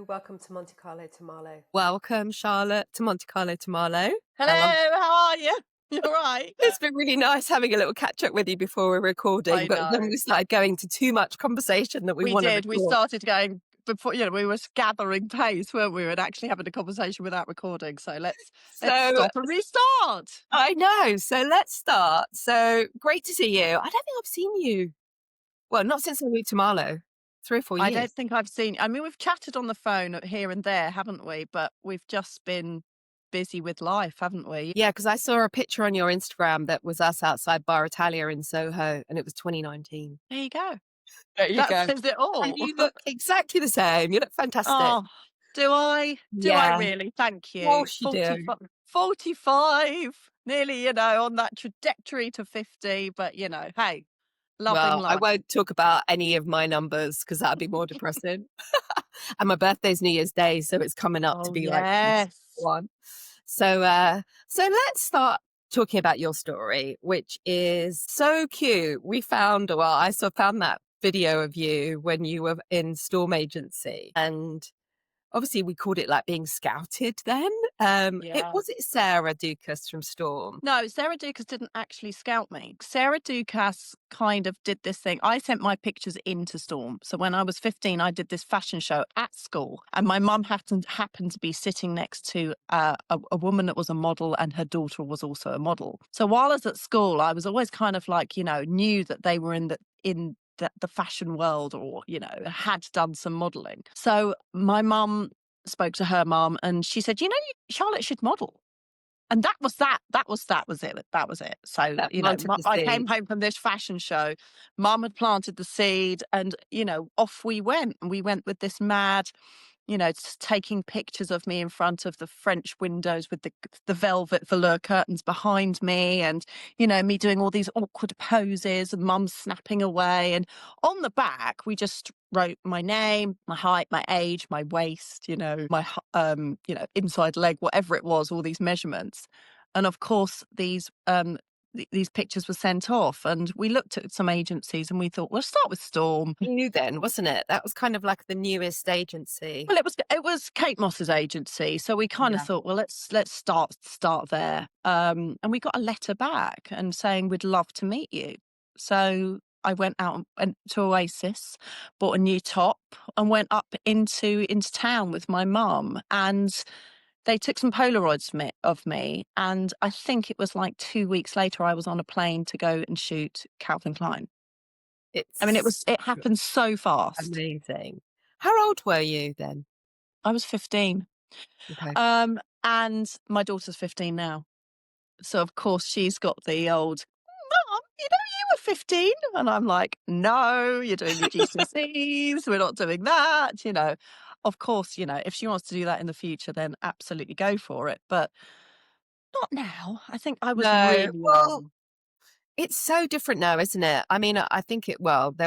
Hello, welcome to Monte Carlo to Marlow. Welcome, Charlotte, to Monte Carlo to Marlow. Hello, how are you? You're right. It's been really nice having a little catch up with you before we're recording, I but then know. we started going to too much conversation that we want to did. We record. started going before, we were gathering pace, weren't we? And actually having a conversation without recording. So let's stop and restart. I know. So let's start. So great to see you. I don't think I've seen you. Well, not since I moved to Marlow. 3 or 4 years. I don't think I've seen. I mean, we've chatted on the phone here and there, haven't we? But we've just been busy with life, haven't we? Yeah, because I saw a picture on your Instagram that was us outside Bar Italia in Soho, and it was 2019. There you go. There you That go. says it all. And you look exactly the same. You look fantastic. Oh, do I? Do Yeah. I really? Thank you. Of course you do. 45, nearly, on that trajectory to 50. But, hey, loving Well, I life. won't talk about any of my numbers because that'd be more depressing. And my birthday's New Year's Day, so it's coming up to be like one. So let's start talking about your story, which is so cute. Found that video of you when you were in Storm Agency, and obviously we called it like being scouted then. Was it Sarah Dukas from Storm? No, Sarah Dukas didn't actually scout me. Sarah Dukas kind of did this thing. I sent my pictures into Storm. So when I was 15, I did this fashion show at school. And my mum happened to be sitting next to a woman that was a model, and her daughter was also a model. So while I was at school, I was always kind of like, knew that they were in the fashion world, or, had done some modelling. So my mum spoke to her mum, and she said, Charlotte should model. And that was it. So, I came home from this fashion show. Mum had planted the seed, and, off we went. And we went with this mad, taking pictures of me in front of the French windows with the velvet velour curtains behind me, and, me doing all these awkward poses, and Mum snapping away. And on the back, we just wrote my name, my height, my age, my waist, my, inside leg, whatever it was, all these measurements. And of course, these pictures were sent off, and we looked at some agencies and we thought, we'll start with Storm. New then, wasn't it? That was kind of like the newest agency. Well, it was Kate Moss's agency, so we kind of thought, well, let's start there. And we got a letter back and saying we'd love to meet you. So I went out and to Oasis, bought a new top, and went up into town with my mum, and they took some Polaroids of me, and I think it was like 2 weeks later I was on a plane to go and shoot Calvin Klein. It happened so fast. Amazing. How old were you then? I was 15. Okay. And my daughter's 15 now. So of course she's got the old, Mum, you were 15. And I'm like, no, you're doing your GCSEs. We're not doing that. Of course, if she wants to do that in the future, then absolutely go for it. But not now. I think I was really young. It's so different now, isn't it? I mean, I think there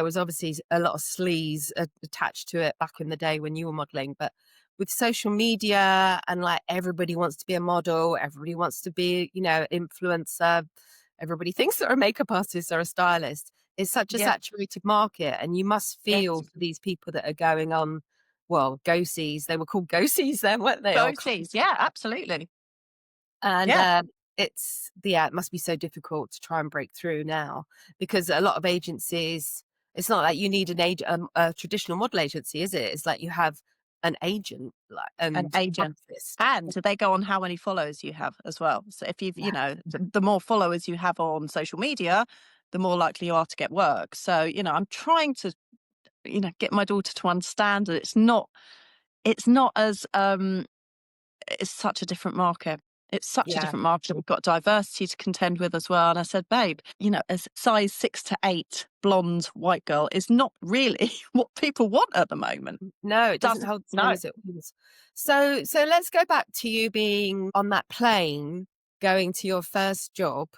was obviously a lot of sleaze attached to it back in the day when you were modelling, but with social media and like everybody wants to be a model, everybody wants to be, influencer, everybody thinks they're a makeup artist or a stylist. It's such a saturated market, and you must feel for these people that are going on, go-sees. They were called go-sees then, weren't they? Go-sees, yeah, absolutely. And it must be so difficult to try and break through now, because a lot of agencies, it's not like you need a traditional model agency, is it? It's like you have an agent, an agent, and they go on how many followers you have as well. So if you've, the more followers you have on social media, the more likely you are to get work. So, I'm trying to, get my daughter to understand that it's not as, it's such a different market. It's such a different market. We've got diversity to contend with as well. And I said, babe, a size 6 to 8 blonde white girl is not really what people want at the moment. No, it doesn't hold the as it was. So let's go back to you being on that plane, going to your first job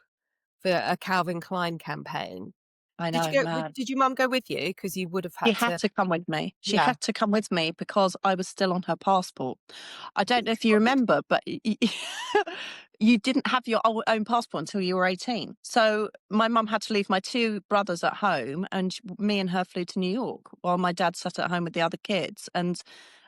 for a Calvin Klein campaign. I know. Did your mum go with you? Because you would have had She had to come with me. She had to come with me because I was still on her passport. I don't know if you remember, but you didn't have your own passport until you were 18. So my mum had to leave my 2 brothers at home, and me and her flew to New York while my dad sat at home with the other kids. And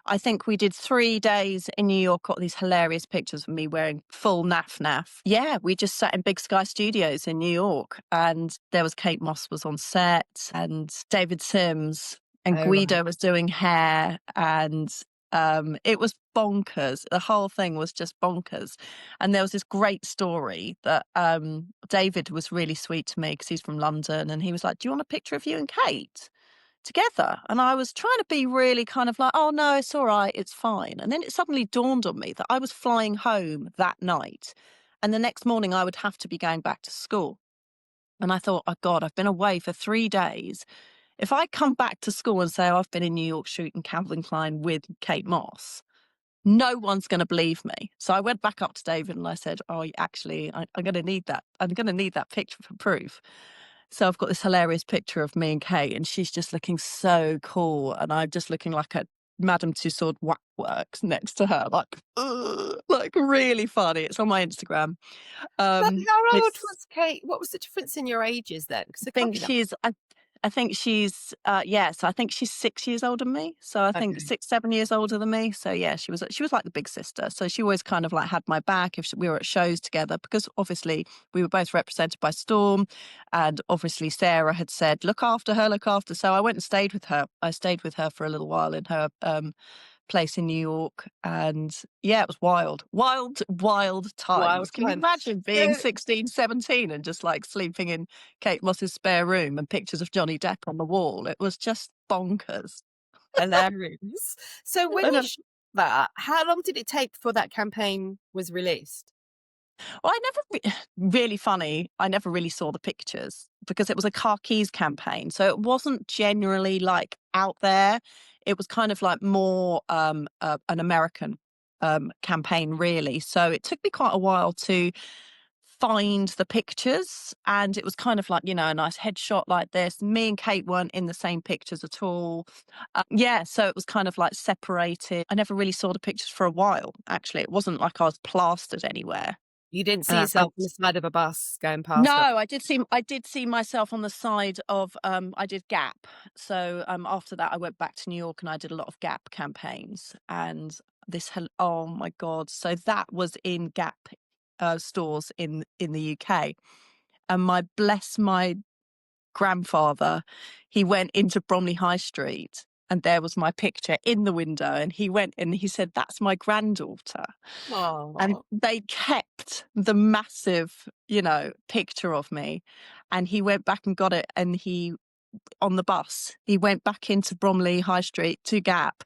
I think we did 3 days in New York, got these hilarious pictures of me wearing full naff. Yeah, we just sat in Big Sky Studios in New York, and there was Kate Moss was on set, and David Sims, and Oh, Guido right. was doing hair, and it was bonkers. The whole thing was just bonkers. And there was this great story that David was really sweet to me because he's from London, and he was like, "Do you want a picture of you and Kate together?" And I was trying to be really kind of like, "Oh no, it's all right, it's fine." And then it suddenly dawned on me that I was flying home that night, and the next morning I would have to be going back to school. And I thought, oh God, I've been away for 3 days. If I come back to school and say, oh, I've been in New York shooting Calvin Klein with Kate Moss, no one's going to believe me. So I went back up to David and I said, oh, actually, I'm going to need that. I'm going to need that picture for proof. So I've got this hilarious picture of me and Kate, and she's just looking so cool. And I'm just looking like a Madame Tussauds waxworks next to her, like really funny. It's on my Instagram. But how old It's was Kate? What was the difference in your ages then? Because I it can't think be that. she's I think she's yes, I think she's 6 years older than me. So I think Okay. 6, 7 years older than me. So yeah, she was like the big sister. So she always kind of like had my back if we were at shows together, because obviously we were both represented by Storm, and obviously Sarah had said, look after her, look after. So I went and stayed with her. I stayed with her for a little while in her place in New York, and yeah, it was wild times. Wild Can you time. imagine being So 16, 17 and just like sleeping in Kate Moss's spare room and pictures of Johnny Depp on the wall? It was just bonkers. hilarious. So when And you shot that, how long did it take before that campaign was released? well, I never really funny. I never really saw the pictures because it was a car keys campaign, so it wasn't generally like out there. It was kind of like more an American campaign, really. So it took me quite a while to find the pictures, and it was kind of like, you know, a nice headshot like this. Me and Kate weren't in the same pictures at all. Yeah, so it was kind of like separated. I never really saw the pictures for a while. Actually, it wasn't like I was plastered anywhere. You didn't see I yourself on the side of a bus going past No, her? I did see myself on the side of I did Gap. So after that I went back to New York and I did a lot of Gap campaigns, and oh my God. So that was in Gap stores in the UK. And my grandfather, he went into Bromley High Street, and there was my picture in the window, and he went and he said, that's my granddaughter. And Oh, they kept the massive, you know, picture of me. And he went back and got it. And on the bus, he went back into Bromley High Street to Gap,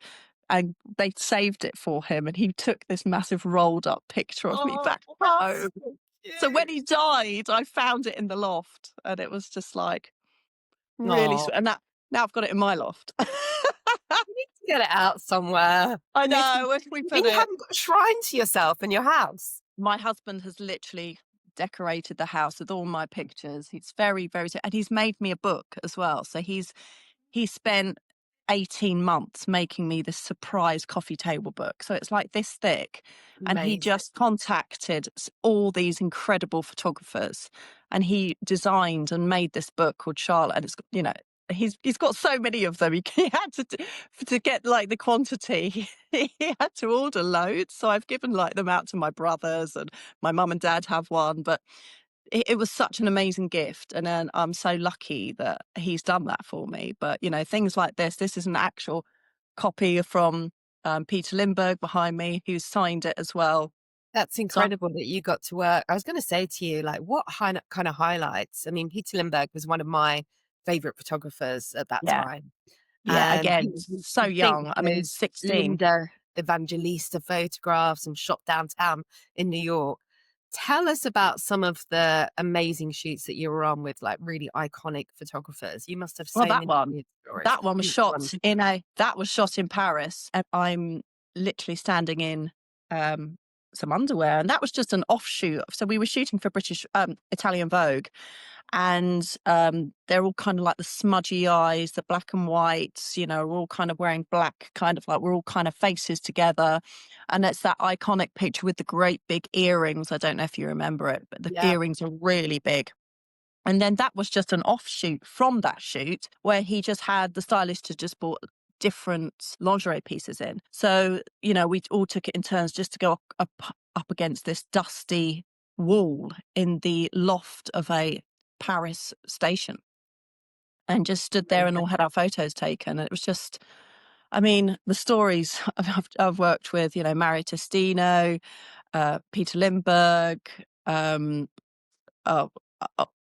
and they saved it for him. And he took this massive rolled up picture of me back that's home. so So when cute. he died, I found it in the loft, and it was just like really Oh, sweet. And now I've got it in my loft. you need to get it out somewhere. I You need to, know, if we I put mean, you it. haven't got a shrine to yourself in your house. My husband has literally decorated the house with all my pictures. He's very, very, and he's made me a book as well. So he spent 18 months making me this surprise coffee table book. So it's like this thick. And he Amazing. just contacted all these incredible photographers, and he designed and made this book called Charlotte. And it's, you know, he's got so many of them. He had to get like the quantity. He had to order loads. So I've given like them out to my brothers, and my mum and dad have one. But it was such an amazing gift, and then I'm so lucky that he's done that for me. But you know, things like this is an actual copy from Peter Lindbergh behind me, who's signed it as well. That's So incredible that you got to work. I was going to say to you, like, what kind of highlights? I mean, Peter Lindbergh was one of my favorite photographers at that yeah, time. yeah. And Again, you so think young. I mean, those 16. Linda Evangelista photographs and shot downtown in New York. Tell us about some of the amazing shoots that you were on with like really iconic photographers. You must have Well, so many weird stories. that one was Which shot one? in Paris, and I'm literally standing in some underwear, and that was just an offshoot. So we were shooting for British Italian Vogue, and they're all kind of like the smudgy eyes, the black and whites, you know, we're all kind of wearing black, kind of like we're all kind of faces together. And it's that iconic picture with the great big earrings. I don't know if you remember it, but the Yeah. earrings are really big. And then that was just an offshoot from that shoot, where he just had the stylist had just bought different lingerie pieces in. So, you know, we all took it in turns just to go up against this dusty wall in the loft of a Paris station and just stood there and all had our photos taken. And it was just, I mean, the stories I've worked with, you know, Mario Testino, Peter Lindbergh, oh,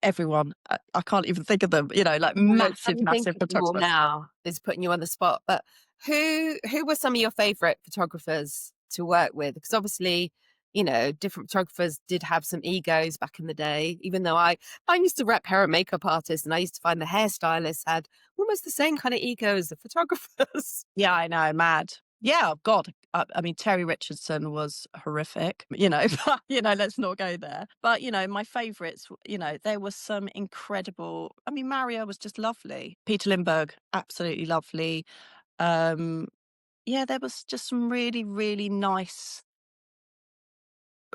everyone. I can't even think of them, you know, like massive photographers. Now is putting you on the spot, but who were some of your favorite photographers to work with? Because obviously, you know, different photographers did have some egos back in the day, even though I used to rep hair and makeup artists, and I used to find the hairstylists had almost the same kind of ego as the photographers. Yeah, I know, mad. Yeah, God. I mean, Terry Richardson was horrific, you know, but, you know, let's not go there. But, you know, my favourites, you know, there was some incredible, I mean, Mario was just lovely. Peter Lindbergh, absolutely lovely. Yeah, there was just some really, really nice.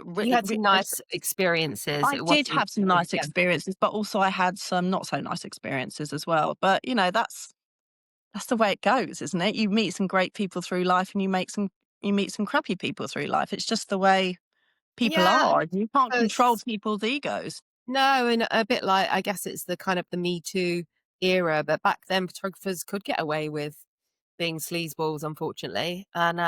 You had some nice experiences. I did have some nice experiences, but also I had some not so nice experiences as well. But, you know, that's the way it goes, isn't it? You meet some great people through life and you meet some crappy people through life. It's just the way people are. You can't control people's egos. No, and a bit like, I guess it's the kind of the Me Too era, but back then photographers could get away with being sleazeballs, unfortunately. And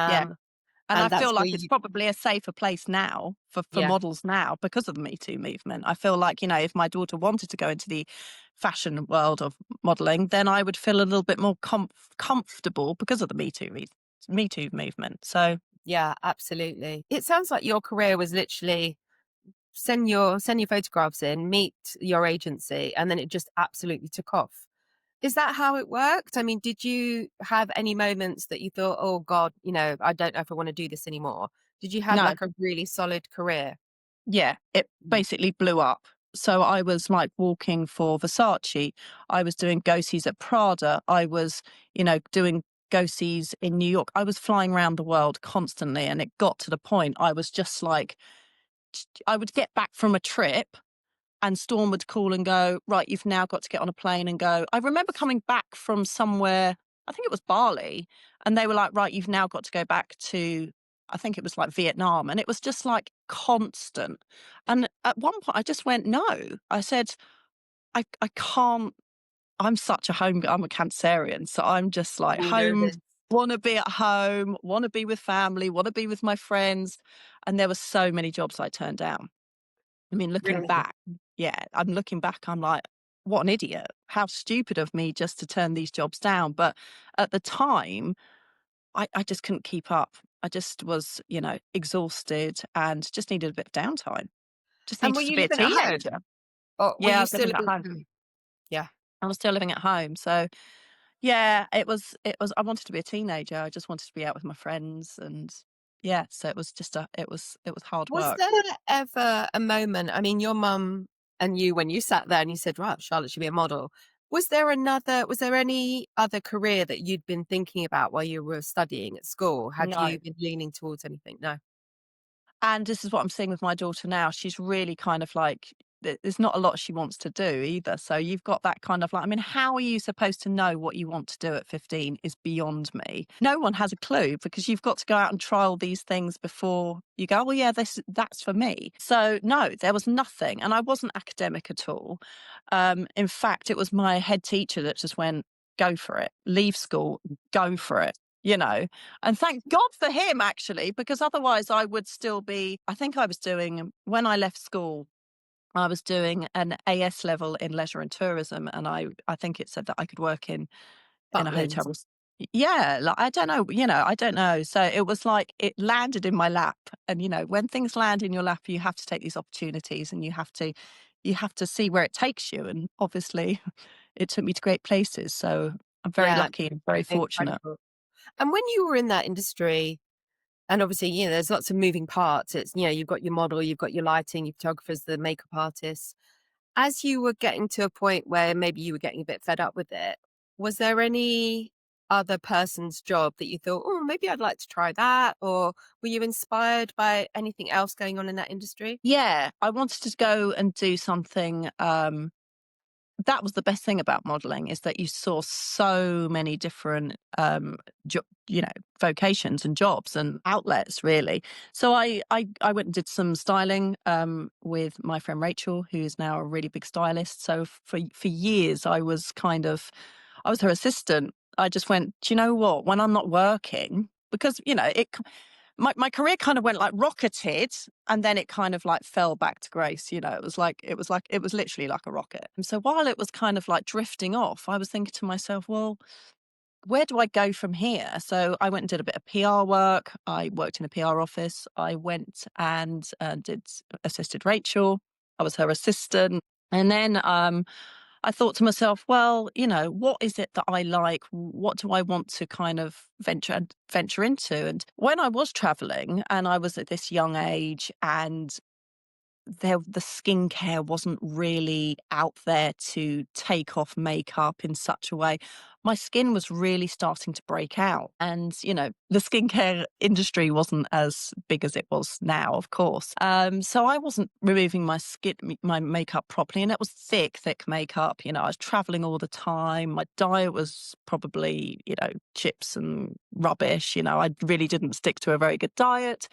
and I feel like it's probably a safer place now for models now because of the Me Too movement. I feel like, you know, if my daughter wanted to go into the fashion world of modeling, then I would feel a little bit more comfortable because of the Me Too movement. So yeah, absolutely. It sounds like your career was literally send your photographs in, meet your agency, and then it just absolutely took off. Is that how it worked? I mean, did you have any moments that you thought, oh God, you know, I don't know if I want to do this anymore? Did you have no. like a really solid career? Yeah, it basically blew up. So I was like walking for Versace. I was doing go-sees at Prada. I was, you know, doing go-sees in New York. I was flying around the world constantly. And it got to the point I was just like, I would get back from a trip and Storm would call and go, right, you've now got to get on a plane and go. I remember coming back from somewhere, I think it was Bali, and they were like, right, you've now got to go back to, I think it was like Vietnam. And it was just like constant. And at one point I just went, no. I said, I can't, I'm such a I'm a Cancerian. So I'm just like home, want to be at home, want to be with family, want to be with my friends. And there were so many jobs I turned down. I mean, looking back, I'm looking back, I'm like, what an idiot. How stupid of me just to turn these jobs down. But at the time, I just couldn't keep up. I just was, you know, exhausted and just needed a bit of downtime. Just And needed were to you be a living at home? teenager. Or were Yeah, I you was still living at home. Yeah. I was still living at home. So yeah, it was, I wanted to be a teenager. I just wanted to be out with my friends and yeah, so it was just it was hard Was work. there ever a moment, I mean, your mum and you, when you sat there and you said, right, Charlotte should be a model, was there any other career that you'd been thinking about while you were studying at school? Had No. you been leaning towards anything? No. And this is what I'm seeing with my daughter now. She's really kind of like, there's not a lot she wants to do either. So you've got that kind of like, I mean, how are you supposed to know what you want to do at 15 is beyond me. No one has a clue because you've got to go out and trial these things before you go, oh yeah, that's for me. So no, there was nothing. And I wasn't academic at all. In fact, it was my head teacher that just went, go for it, leave school, go for it. You know, and thank God for him, actually, because otherwise I would still be, I think I was doing, when I left school, I was doing an AS level in leisure and tourism. And I think it said that I could work in a hotel. Yeah, like, I don't know, you know, I don't know. So it was like it landed in my lap. And, you know, when things land in your lap, you have to take these opportunities and you have to see where it takes you. And obviously it took me to great places. So I'm very lucky and very fortunate. Incredible. And when you were in that industry, and obviously, you know, there's lots of moving parts. It's, you know, you've got your model, you've got your lighting, your photographers, the makeup artists. As you were getting to a point where maybe you were getting a bit fed up with it, was there any other person's job that you thought, oh, maybe I'd like to try that? Or were you inspired by anything else going on in that industry? Yeah, I wanted to go and do something that was the best thing about modeling, is that you saw so many different, vocations and jobs and outlets, really. So I went and did some styling with my friend Rachel, who is now a really big stylist. So for years, I was her assistant. I just went, do you know what? When I'm not working, because my career kind of went like rocketed, and then it kind of like fell back to grace. It was literally like a rocket. And so while it was kind of like drifting off, I was thinking to myself, well, where do I go from here? So I went and did a bit of PR work. I worked in a PR office. I went and assisted Rachel. I was her assistant. And then I thought to myself, well, what is it that I like? What do I want to kind of venture into? And when I was traveling, and I was at this young age, and the skincare wasn't really out there to take off makeup in such a way. My skin was really starting to break out. And, the skincare industry wasn't as big as it was now, of course. So I wasn't removing my makeup properly. And it was thick makeup. I was traveling all the time. My diet was probably, chips and rubbish. I really didn't stick to a very good diet.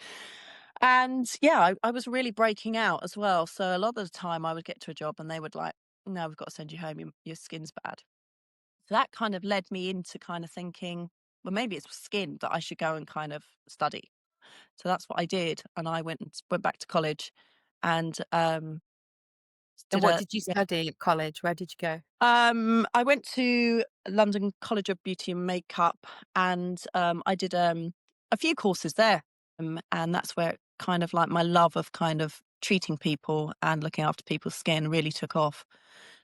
And yeah, I was really breaking out as well. So a lot of the time I would get to a job and they would like, no, we've got to send you home. Your skin's bad. So that kind of led me into kind of thinking, well, maybe it's skin that I should go and kind of study. So that's what I did. And I went back to college and And what did you study at college? Where did you go? I went to London College of Beauty and Makeup, and I did a few courses there. And that's where kind of like my love of kind of treating people and looking after people's skin really took off.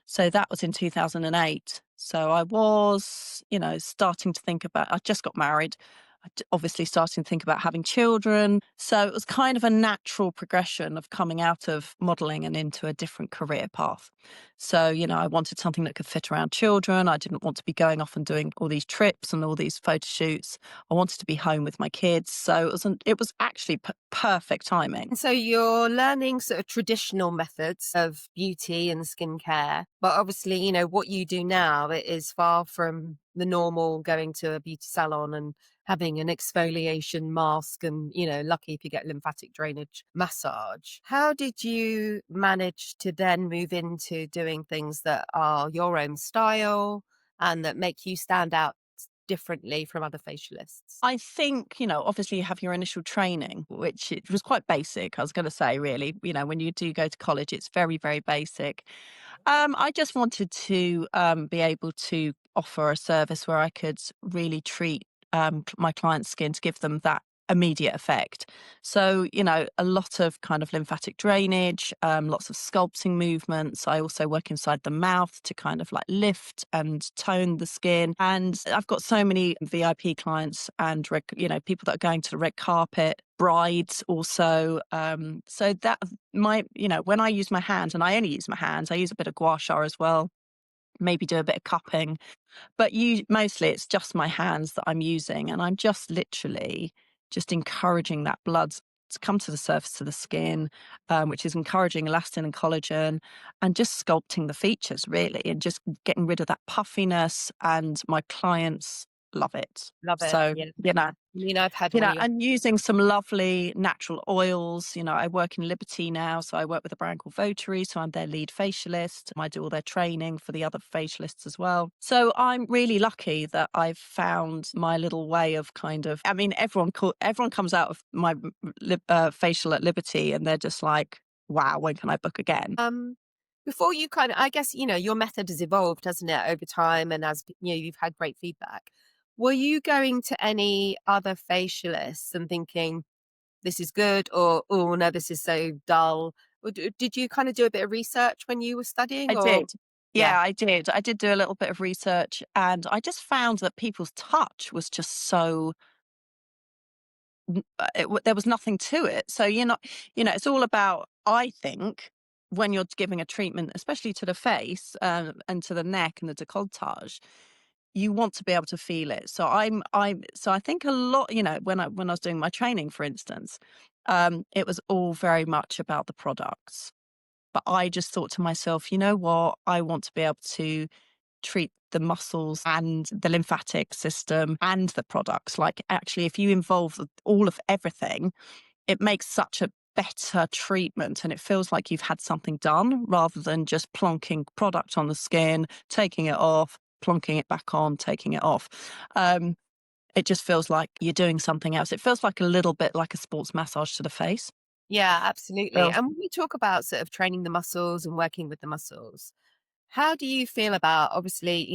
So that was in 2008. So I was, starting to think about, I just got married. Obviously starting to think about having children. So it was kind of a natural progression of coming out of modeling and into a different career path. So, I wanted something that could fit around children. I didn't want to be going off and doing all these trips and all these photo shoots. I wanted to be home with my kids. So it was actually perfect timing. And so you're learning sort of traditional methods of beauty and skincare, but obviously, what you do now, it is far from the normal going to a beauty salon and having an exfoliation mask and, lucky if you get lymphatic drainage massage. How did you manage to then move into doing things that are your own style and that make you stand out differently from other facialists? I think, obviously you have your initial training, which it was quite basic, I was going to say, really. When you do go to college, it's very, very basic. I just wanted to be able to offer a service where I could really treat my client's skin to give them that immediate effect. So, a lot of kind of lymphatic drainage, lots of sculpting movements. I also work inside the mouth to kind of like lift and tone the skin. And I've got so many VIP clients and, people that are going to the red carpet, brides also. So that when I use my hands, and I only use my hands, I use a bit of gua sha as well, maybe do a bit of cupping. But mostly it's just my hands that I'm using, and I'm just literally just encouraging that blood to come to the surface of the skin, which is encouraging elastin and collagen, and just sculpting the features really, and just getting rid of that puffiness. And my clients love it. Love it. So, yeah. I've had one. and using some lovely natural oils. I work in Liberty now, so I work with a brand called Votary, so I'm their lead facialist. I do all their training for the other facialists as well. So I'm really lucky that I've found my little way of kind of, everyone comes out of my facial at Liberty and they're just like, wow, when can I book again? Before you I guess, your method has evolved, hasn't it, over time, and as you've had great feedback. Were you going to any other facialists and thinking, this is good, or, oh, no, this is so dull? Or did you kind of do a bit of research when you were studying? I did. Yeah, I did. I did do a little bit of research, and I just found that people's touch was just so, there was nothing to it. So it's all about, I think, when you're giving a treatment, especially to the face and to the neck and the décolletage, you want to be able to feel it. So so I think a lot, when I was doing my training, for instance, it was all very much about the products. But I just thought to myself, you know what? I want to be able to treat the muscles and the lymphatic system and the products. Like, actually, if you involve all of everything, it makes such a better treatment, and it feels like you've had something done rather than just plonking product on the skin, taking it off, plonking it back on, taking it off. It just feels like you're doing something else. It feels like a little bit like a sports massage to the face. Yeah, absolutely. Feels And when you talk about sort of training the muscles and working with the muscles, how do you feel about, obviously,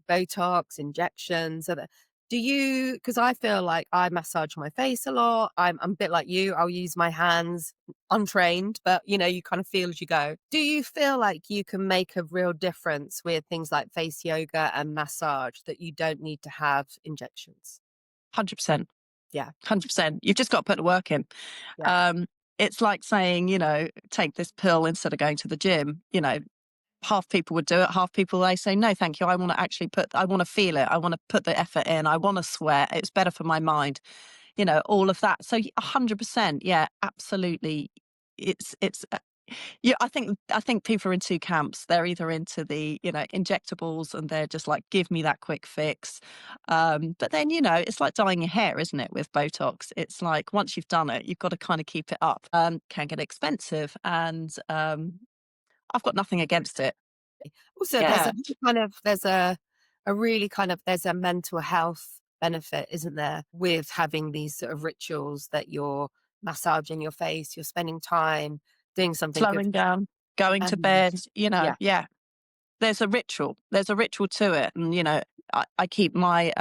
Botox, injections? Do you, because I feel like I massage my face a lot. I'm a bit like you. I'll use my hands untrained, but you kind of feel as you go. Do you feel like you can make a real difference with things like face yoga and massage that you don't need to have injections? 100%. Yeah. 100%. You've just got to put the work in. Yeah. It's like saying, take this pill instead of going to the gym. Half people would do it. Half people, they say, no, thank you. I want to feel it. I want to put the effort in. I want to sweat. It's better for my mind, all of that. So 100%. Yeah, absolutely. Yeah, I think people are in two camps. They're either into the, injectables, and they're just like, give me that quick fix. But then, it's like dyeing your hair, isn't it? With Botox, it's like once you've done it, you've got to kind of keep it up. Can get expensive, and I've got nothing against it. Also, Yeah, there's a mental health benefit, isn't there, with having these sort of rituals that you're massaging your face, you're spending time doing something good. slowing down, going to And bed. yeah, Yeah. There's a ritual. There's a ritual to it, and I keep my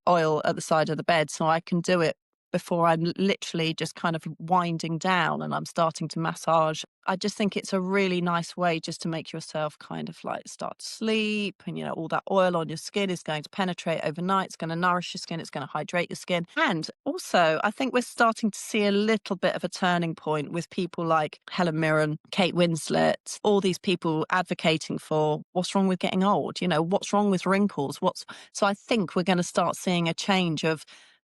oil at the side of the bed so I can do it before I'm literally just kind of winding down and I'm starting to massage. I just think it's a really nice way just to make yourself kind of like start to sleep, and all that oil on your skin is going to penetrate overnight. It's going to nourish your skin. It's going to hydrate your skin. And also, I think we're starting to see a little bit of a turning point with people like Helen Mirren, Kate Winslet, all these people advocating for what's wrong with getting old, what's wrong with wrinkles, so I think we're going to start seeing a change of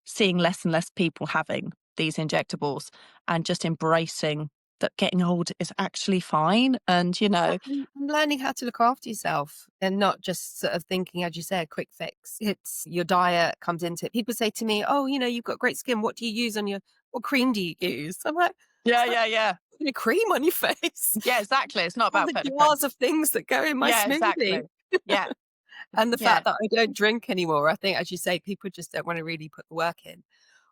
seeing less and less people having these injectables and just embracing that getting old is actually fine. And, and learning how to look after yourself and not just sort of thinking, as you say, a quick fix. It's your diet comes into it. People say to me, oh, you've got great skin. What do you use what cream do you use? I'm like, yeah. putting a cream on your face. Yeah, exactly. It's not All about the putting jars of things that go in my Yeah, smoothie. exactly. Yeah. And the Yeah. fact that I don't drink anymore, I think, as you say, people just don't want to really put the work in.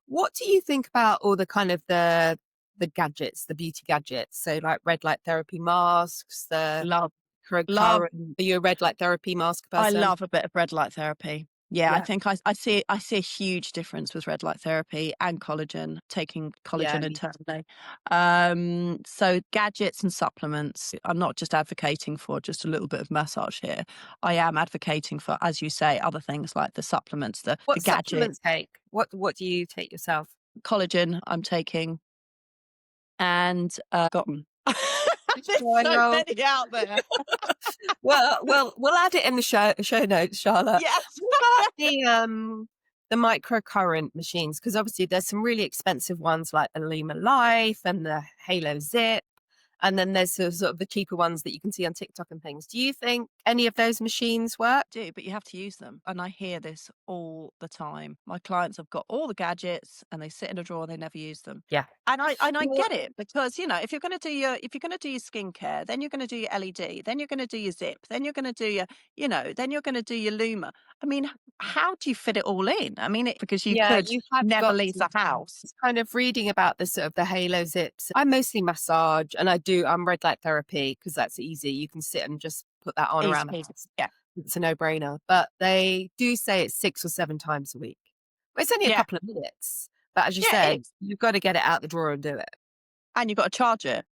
What do you think about all the kind of the gadgets, the beauty gadgets? So like red light therapy masks, the Love. current. Love. Are you a red light therapy mask I person? love a bit of red light therapy. Yeah, I Yeah. think I see a huge difference with red light therapy and collagen, taking Yeah. collagen internally. So gadgets and supplements, I'm not just advocating for just a little bit of massage here. I am advocating for, as you say, other things like the supplements, the What gadget, supplements take? What do you take yourself? collagen I'm taking, and cotton. There's I so know. many out there. Well, we'll add it in the show notes, Charlotte. Yes. What about the microcurrent machines? Because obviously there's some really expensive ones like the Luma Life and the Halo Zip. And then there's sort of the cheaper ones that you can see on TikTok and things. Do you think any of those machines work? Do, but you have to use them. And I hear this all the time. My clients have got all the gadgets and they sit in a drawer and they never use them. Yeah. And I Well, get it, because if you're going to do your skincare, then you're going to do your LED, then you're going to do your Zip, then you're going to do your then you're going to do your Luma. I mean, how do you fit it all in? I mean, because you yeah, could you have never got leave to. the house. Just kind of reading about the sort of the Halo Zips. I mostly massage, and I'm red light therapy because that's easy. You can sit and just put that on around the Easy. house. Yeah. It's a no-brainer. But they do say it's 6 or 7 times a week. Well, it's only a Yeah. couple of minutes. But as you Yeah, it said, is. you've got to get it out the drawer and do it. And you've got to charge it.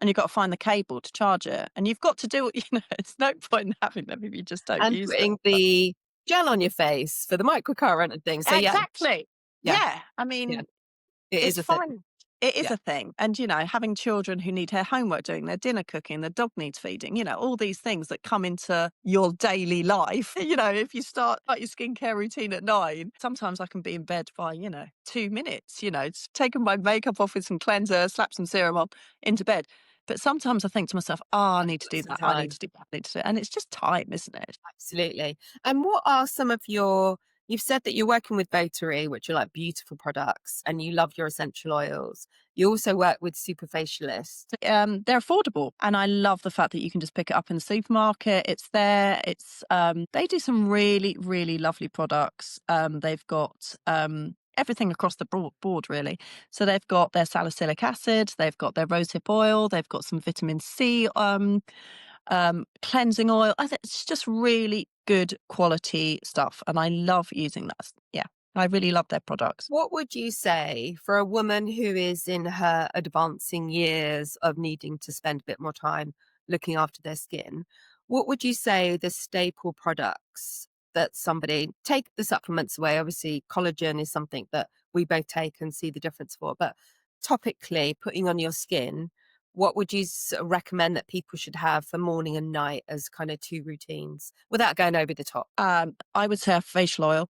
And you've got to find the cable to charge it. And you've got to do it, it's no point in having them if you just don't And use putting them. the gel on your face for the microcurrent and things. So Exactly. Yeah. Yeah. I mean, Yeah. It is it's a thing. fine. It is Yeah. a thing. And, having children who need their homework doing, their dinner cooking, their dog needs feeding, all these things that come into your daily life. If you start like your skincare routine at 9, sometimes I can be in bed by, 2 minutes, it's taking my makeup off with some cleanser, slap some serum on, into bed. But sometimes I think to myself, I need to do Some that. I need time. to do that. I need to do it. And it's just time, isn't it? Absolutely. And what are some of you've said that you're working with Votary, which are like beautiful products, and you love your essential oils. You also work with superfacialists. They're affordable, and I love the fact that you can just pick it up in the supermarket. It's there. It's they do some really, really lovely products. They've got everything across the board, really. So they've got their salicylic acid, they've got their rosehip oil, they've got some vitamin C cleansing oil. I think it's just really good quality stuff, and I love using that. Yeah, I really love their products. What would you say for a woman who is in her advancing years of needing to spend a bit more time looking after their skin? What would you say the staple products that somebody take the supplements away? Obviously, collagen is something that we both take and see the difference for, but topically putting on your skin, what would you recommend that people should have for morning and night as kind of 2 routines without going over the top? I would say a facial oil,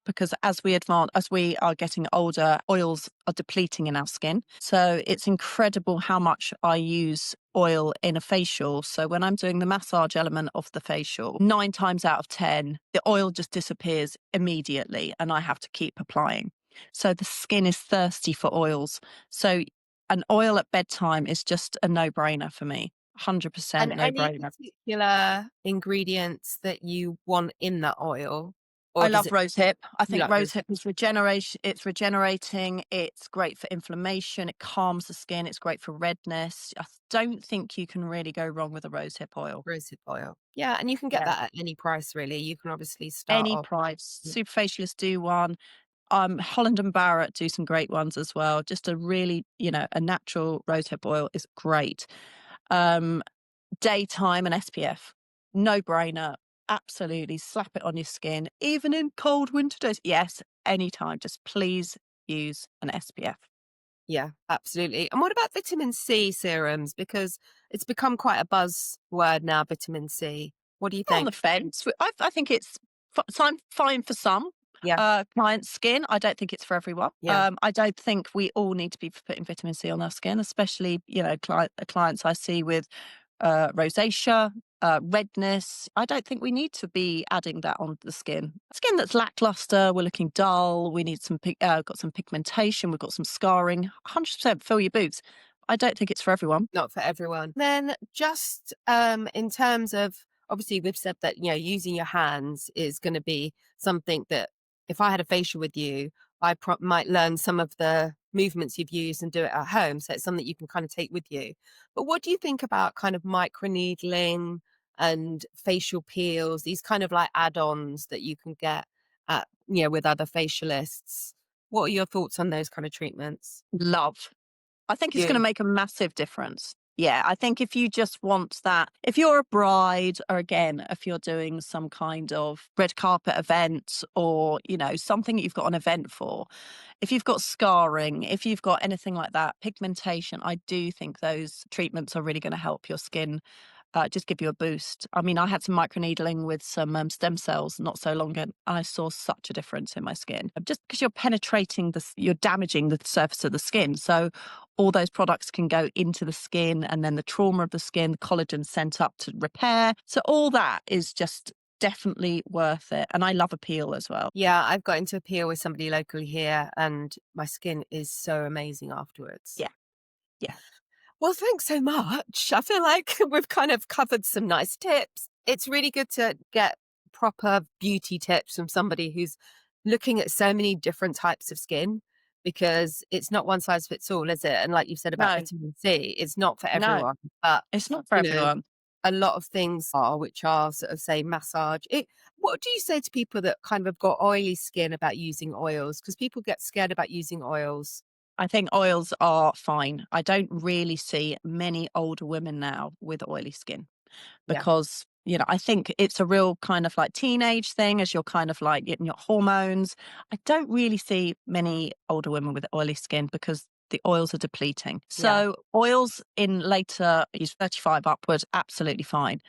because as we advance, as we are getting older, oils are depleting in our skin. So it's incredible how much I use oil in a facial. So when I'm doing the massage element of the facial, 9 times out of 10, the oil just disappears immediately and I have to keep applying. So the skin is thirsty for oils. So an oil at bedtime is just a no-brainer for me. 100% And any no-brainer. particular ingredients that you want in that oil? Or I does love it rosehip. I you think like rose? rosehip is regeneration. It's regenerating. It's great for inflammation. It calms the skin. It's great for redness. I don't think you can really go wrong with a rosehip oil. Rosehip oil. Yeah, and you can get Yeah. that at any price really. You can obviously start Any off. price. Yeah. Superfacialists do one. Holland and Barrett do some great ones as well. Just a really, a natural rosehip oil is great. Um, Daytime and SPF, no brainer. Absolutely, slap it on your skin, even in cold winter days. Yes, anytime. Just please use an SPF. Yeah, absolutely. And what about vitamin C serums? Because it's become quite a buzzword now, vitamin C. What do you On the think? fence. I think it's fine for some Yeah, clients' skin. I don't think it's for everyone. yeah. I don't think we all need to be putting vitamin C on our skin, especially clients I see with rosacea, redness. I don't think we need to be adding that on the skin. Skin that's lackluster, we're looking dull, we need got some pigmentation, we've got some scarring. 100% fill your boots. I don't think it's for everyone. Not for everyone. Then just in terms of obviously we've said that using your hands is going to be something that if I had a facial with you, I might learn some of the movements you've used and do it at home. So it's something you can kind of take with you. But what do you think about kind of microneedling and facial peels, these kind of like add-ons that you can get at with other facialists? What are your thoughts on those kind of treatments? Love. I think it's going to You? make a massive difference. Yeah, I think if you just want that, if you're a bride, or again, if you're doing some kind of red carpet event or, something that you've got an event for, if you've got scarring, if you've got anything like that, pigmentation, I do think those treatments are really going to help your skin. Just give you a boost. I mean, I had some microneedling with some stem cells not so long ago. And I saw such a difference in my skin. Just because you're penetrating you're damaging the surface of the skin. So all those products can go into the skin, and then the trauma of the skin, the collagen sent up to repair. So all that is just definitely worth it. And I love a peel as well. Yeah, I've got into a peel with somebody locally here and my skin is so amazing afterwards. Yeah. Yeah. Well, thanks so much. I feel like we've kind of covered some nice tips. It's really good to get proper beauty tips from somebody who's looking at so many different types of skin because it's not one size fits all, is it? And like you said about No, vitamin C, it's not for no, everyone. But, it's not for you know, everyone. a lot of things are, which are sort of say massage. What do you say to people that kind of have got oily skin about using oils? Because people get scared about using oils. I think oils are fine. I don't really see many older women now with oily skin Yeah. because, I think it's a real kind of like teenage thing as you're kind of like getting your hormones. I don't really see many older women with oily skin because the oils are depleting. Yeah. So oils in later age 35 upwards, absolutely fine.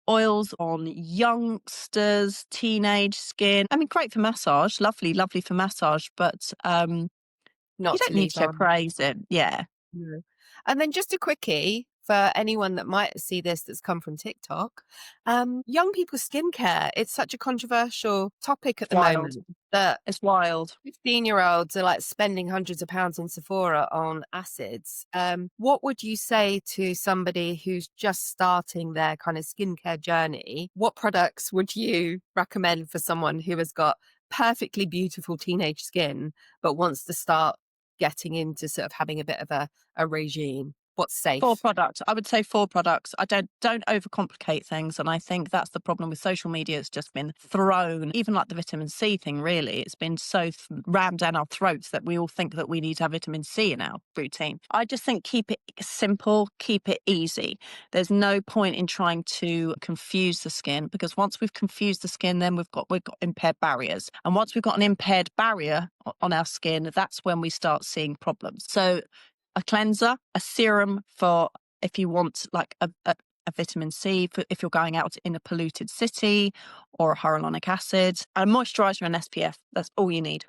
Oils on youngsters, teenage skin. I mean, great for massage, lovely, lovely for massage, but you Not to don't need leave to go on. crazy. Yeah. No. And then just a quickie for anyone that might see this that's come from TikTok. Young people's skincare, it's such a controversial topic at the Wild. moment that It's wild. 15-year-olds are like spending hundreds of pounds in Sephora on acids. What would you say to somebody who's just starting their kind of skincare journey? What products would you recommend for someone who has got perfectly beautiful teenage skin but wants to start getting into sort of having a bit of a regime? What's safe? 4 products. I would say 4 products. I don't overcomplicate things. And I think that's the problem with social media. It's just been thrown, even like the vitamin C thing, really. It's been so rammed down our throats that we all think that we need to have vitamin C in our routine. I just think keep it simple, keep it easy. There's no point in trying to confuse the skin, because once we've confused the skin, then we've got impaired barriers. And once we've got an impaired barrier on our skin, that's when we start seeing problems. So a cleanser, a serum for if you want like a vitamin C, for if you're going out in a polluted city, or a hyaluronic acid, a moisturizer and SPF. That's all you need.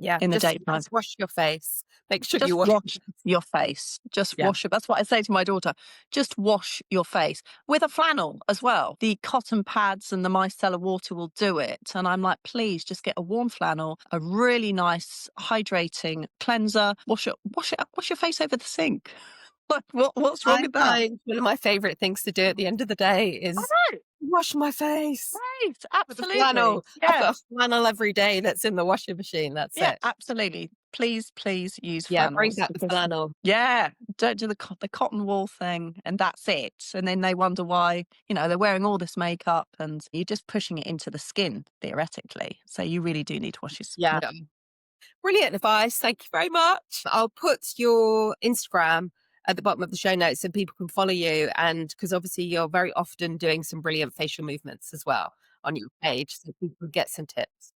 Yeah, in the just daytime. wash your face. Make sure Just you wash. wash your face. Just Yeah. wash it. That's what I say to my daughter. Just wash your face with a flannel as well. The cotton pads and the micellar water will do it. And I'm like, please just get a warm flannel, a really nice hydrating cleanser. Wash your face over the sink. Like, what's wrong I with that? find one of my favorite things to do at the end of the day is Right, wash my face right, with a absolutely. flannel. I've Yeah, got a flannel every day that's in the washing machine. That's yeah, it. absolutely. Please use Yeah, bring flannels. back the because- flannel. Yeah, don't do the cotton wool thing, and that's it. And then they wonder why, they're wearing all this makeup, and you're just pushing it into the skin, theoretically. So you really do need to wash your Yeah. Brilliant advice. Thank you very much. I'll put your Instagram at the bottom of the show notes so people can follow you. And because obviously you're very often doing some brilliant facial movements as well on your page, so people can get some tips.